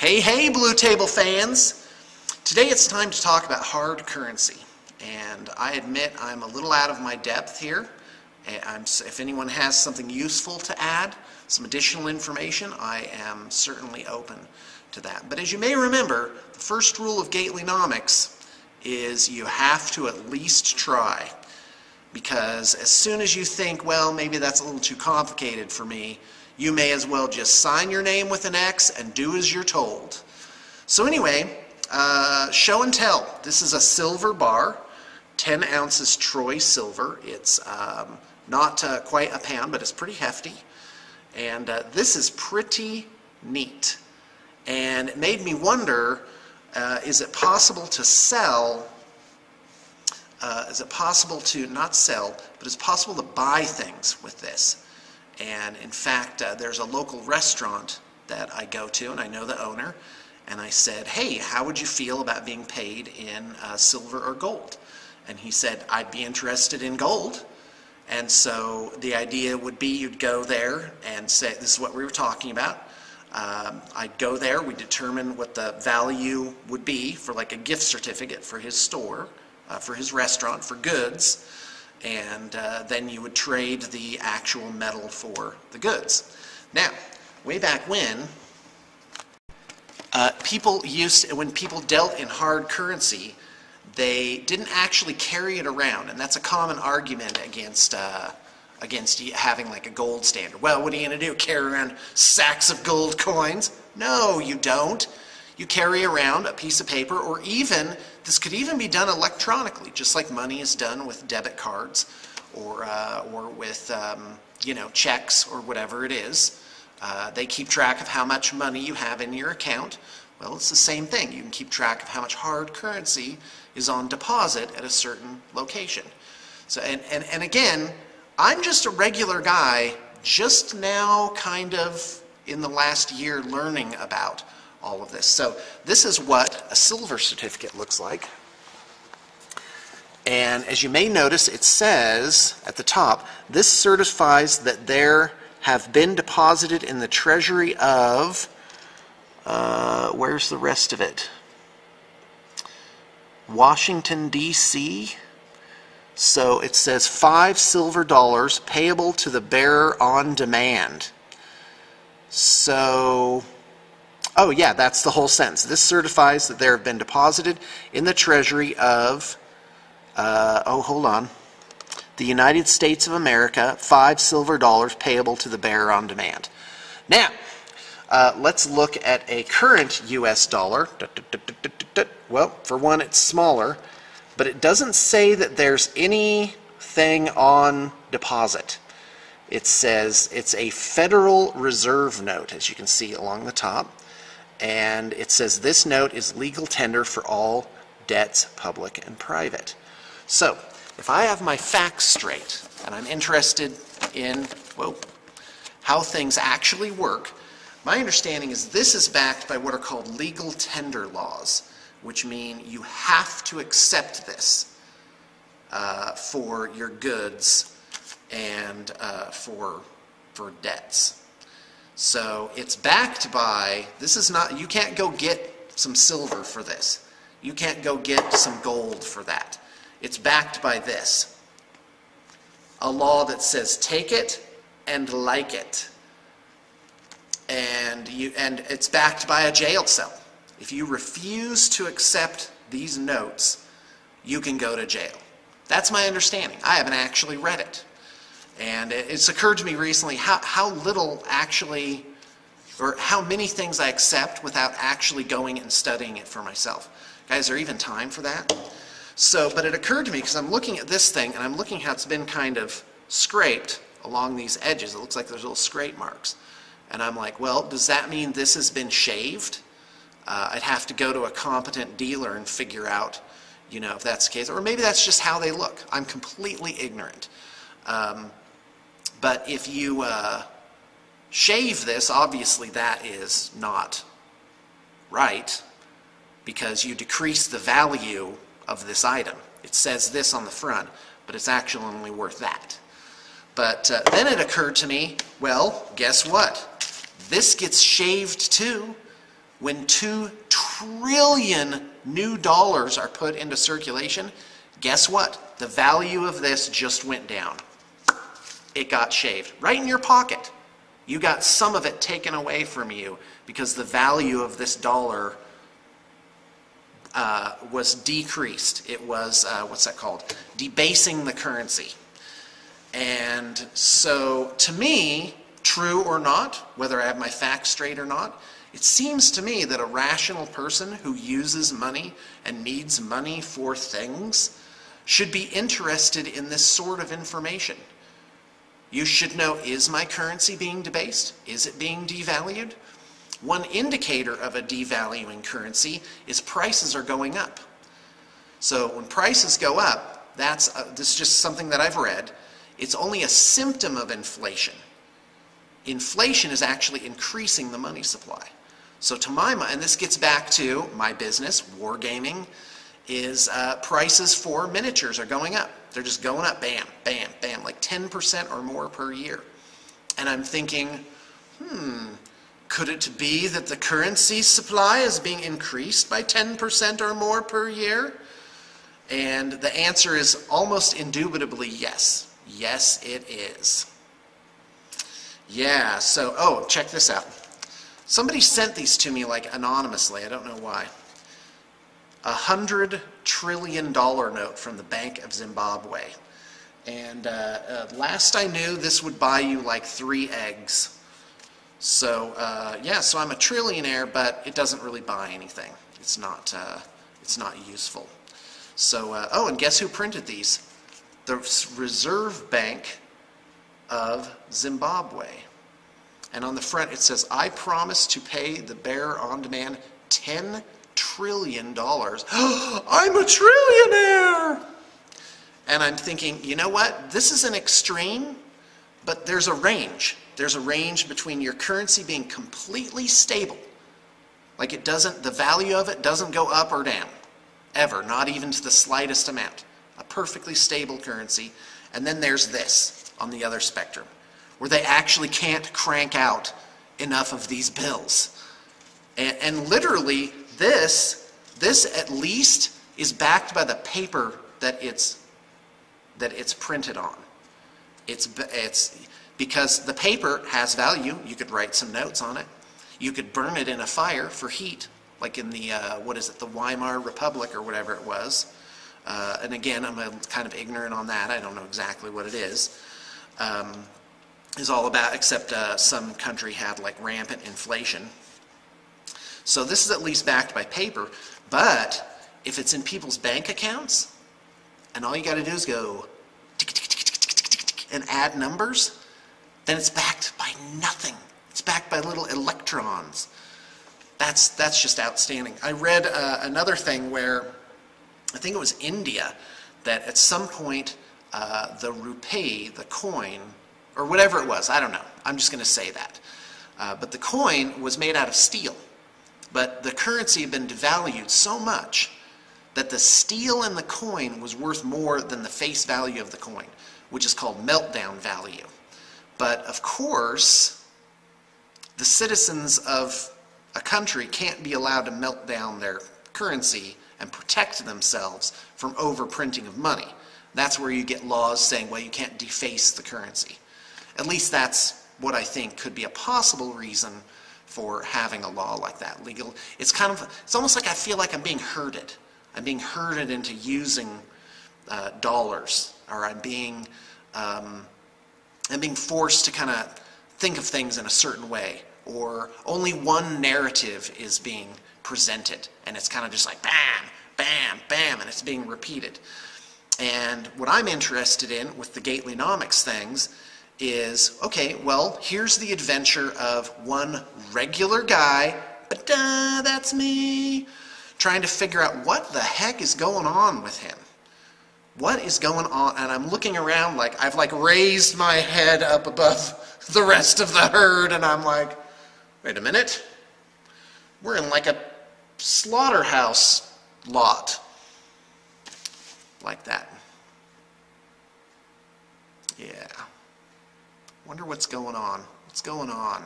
Hey, hey, Blue Table fans! Today it's time to talk about hard currency. And I admit I'm a little out of my depth here. If anyone has something useful to add, some additional information, I am certainly open to that. But as you may remember, the first rule of Gatelynomics is you have to at least try. Because as soon as you think, well, maybe that's a little too complicated for me, you may as well just sign your name with an X and do as you're told. So anyway, show and tell. This is a silver bar, 10 ounces Troy silver. It's not quite a pound, but it's pretty hefty. And this is pretty neat. And it made me wonder, is it possible to sell, is it possible to, not sell, but is it possible to buy things with this? And in fact, there's a local restaurant that I go to, and I know the owner, and I said, hey, how would you feel about being paid in silver or gold? And he said, I'd be interested in gold. And so the idea would be you'd go there and say, this is what we were talking about. I'd go there, we'd determine what the value would be for like a gift certificate for his store, for his restaurant, for goods. And then you would trade the actual metal for the goods. Now, way back when, when people dealt in hard currency, they didn't actually carry it around, and that's a common argument against having like a gold standard. Well, what are you going to do? Carry around sacks of gold coins? No, you don't. You carry around a piece of paper, or even, this could even be done electronically, just like money is done with debit cards or with, checks or whatever it is. They keep track of how much money you have in your account. Well, it's the same thing. You can keep track of how much hard currency is on deposit at a certain location. So, and again, I'm just a regular guy, just now kind of in the last year learning about all of this. So this is what a silver certificate looks like. And as you may notice, it says at the top, this certifies that there have been deposited in the treasury of, where's the rest of it? Washington, D.C. So it says $5 silver payable to the bearer on demand. So, oh yeah, that's the whole sentence. This certifies that there have been deposited in the treasury of, the United States of America, $5 silver payable to the bearer on demand. Now, let's look at a current U.S. dollar. Well, for one, it's smaller, but it doesn't say that there's anything on deposit. It says it's a Federal Reserve note, as you can see along the top. And it says this note is legal tender for all debts, public and private. So, if I have my facts straight, and I'm interested in, well, how things actually work, my understanding is this is backed by what are called legal tender laws, which mean you have to accept this for your goods and for debts. So it's backed by, this is not, you can't go get some silver for this. You can't go get some gold for that. It's backed by this. A law that says take it and like it. And it's backed by a jail cell. If you refuse to accept these notes, you can go to jail. That's my understanding. I haven't actually read it. And it's occurred to me recently how little actually, or how many things I accept without actually going and studying it for myself. Guys, is there even time for that? So, but it occurred to me because I'm looking at this thing and I'm looking how it's been kind of scraped along these edges. It looks like there's little scrape marks. And I'm like, well, does that mean this has been shaved? I'd have to go to a competent dealer and figure out, if that's the case. Or maybe that's just how they look. I'm completely ignorant. But if you shave this, obviously that is not right because you decrease the value of this item. It says this on the front, but it's actually only worth that. But then it occurred to me, well, guess what? This gets shaved too. When 2 trillion new dollars are put into circulation, guess what? The value of this just went down. It got shaved right in your pocket. You got some of it taken away from you because the value of this dollar was decreased. It was, what's that called? Debasing the currency. And so to me, true or not, whether I have my facts straight or not, it seems to me that a rational person who uses money and needs money for things should be interested in this sort of information. You should know, is my currency being debased? Is it being devalued? One indicator of a devaluing currency is prices are going up. So when prices go up, this is just something that I've read, it's only a symptom of inflation. Inflation is actually increasing the money supply. So to my mind, and this gets back to my business, wargaming, is prices for miniatures are going up. They're just going up, bam, bam, bam, like 10% or more per year. And I'm thinking, could it be that the currency supply is being increased by 10% or more per year? And the answer is almost indubitably yes. Yes, it is. Yeah, so, oh, check this out. Somebody sent these to me like anonymously, I don't know why. $100 trillion note from the Bank of Zimbabwe. And last I knew, this would buy you like 3 eggs. So, yeah, so I'm a trillionaire, but it doesn't really buy anything. It's not useful. So, oh, and guess who printed these? The Reserve Bank of Zimbabwe. And on the front it says, I promise to pay the bearer on demand $10 trillion. I'm a trillionaire! And I'm thinking, you know what? This is an extreme, but there's a range. There's a range between your currency being completely stable, like it doesn't, the value of it doesn't go up or down, ever, not even to the slightest amount. A perfectly stable currency. And then there's this on the other spectrum, where they actually can't crank out enough of these bills. And literally, this at least is backed by the paper that it's printed on. It's because the paper has value. You could write some notes on it. You could burn it in a fire for heat, like in the, the Weimar Republic or whatever it was. And again, I'm kind of ignorant on that. I don't know exactly what it is all about, except some country had like rampant inflation. So this is at least backed by paper, but if it's in people's bank accounts, and all you got to do is go tick, tick, tick, tick, tick, tick, tick, and add numbers, then it's backed by nothing. It's backed by little electrons. That's just outstanding. I read another thing where, I think it was India, that at some point the rupee, the coin, or whatever it was, I don't know, I'm just going to say that. But the coin was made out of steel. But the currency had been devalued so much that the steel in the coin was worth more than the face value of the coin, which is called meltdown value. But of course, the citizens of a country can't be allowed to melt down their currency and protect themselves from overprinting of money. That's where you get laws saying, well, you can't deface the currency. At least that's what I think could be a possible reason for having a law like that legal. It's almost like I feel like I'm being herded. I'm being herded into using dollars, or I'm being forced to kind of think of things in a certain way, or only one narrative is being presented, and it's kind of just like bam, bam, bam, and it's being repeated. And what I'm interested in with the Gatelynomics things is, okay, well, here's the adventure of one regular guy, that's me, trying to figure out what the heck is going on with him. What is going on? And I'm looking around like, I've like raised my head up above the rest of the herd, and I'm like, wait a minute, we're in like a slaughterhouse lot. Like that. Yeah. Wonder what's going on. What's going on?